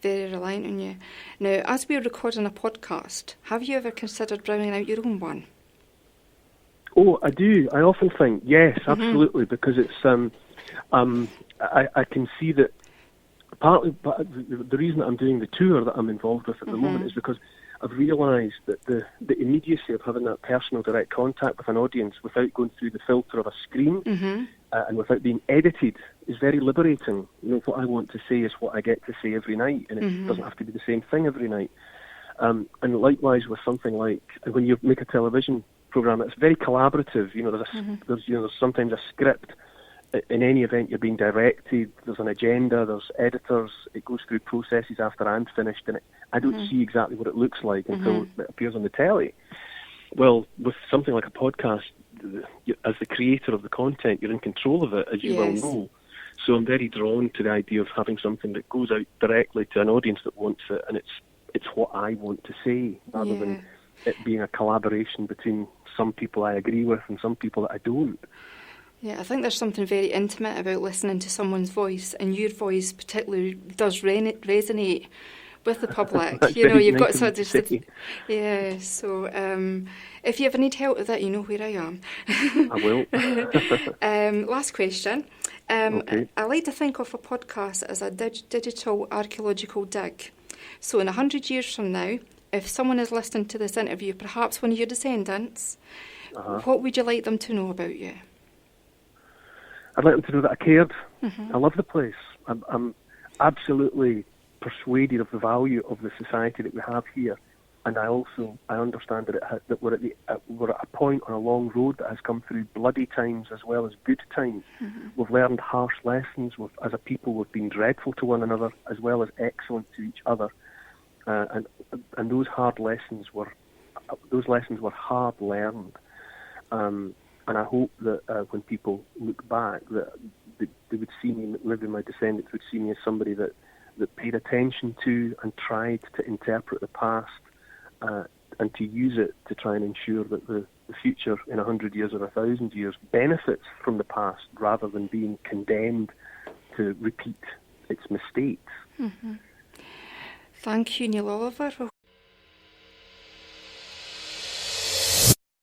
very reliant on you. Now, as we're recording a podcast, have you ever considered bringing out your own one? Oh, I do. I often think, yes, absolutely, because it's I can see that partly the reason that I'm doing the tour that I'm involved with at the moment is because I've realised that the immediacy of having that personal direct contact with an audience without going through the filter of a screen and without being edited is very liberating. You know, what I want to say is what I get to say every night, and it doesn't have to be the same thing every night. And likewise with something like when you make a television program, it's very collaborative. You know, there's sometimes a script. In any event, you're being directed, there's an agenda, there's editors, it goes through processes after I'm finished, and I don't see exactly what it looks like until it appears on the telly. Well, with something like a podcast, as the creator of the content, you're in control of it, as you well know. So I'm very drawn to the idea of having something that goes out directly to an audience that wants it, and it's what I want to say, rather than it being a collaboration between some people I agree with and some people that I don't. Yeah, I think there's something very intimate about listening to someone's voice, and your voice particularly does resonate with the public. You know, you've got sort of... Yeah, so if you ever need help with that, you know where I am. I will. Last question. Okay. I like to think of a podcast as a digital archaeological dig. So in 100 years from now, if someone is listening to this interview, perhaps one of your descendants, what would you like them to know about you? I'd like them to know that I cared. I love the place. I'm absolutely persuaded of the value of the society that we have here, and I understand that we're at a point on a long road that has come through bloody times as well as good times. We've learned harsh lessons. As a people, we've been dreadful to one another as well as excellent to each other, and those lessons were hard learned. And I hope that when people look back, that they would see me, maybe my descendants would see me as somebody that paid attention to and tried to interpret the past and to use it to try and ensure that the future in 100 years or 1,000 years benefits from the past rather than being condemned to repeat its mistakes. Thank you, Neil Oliver.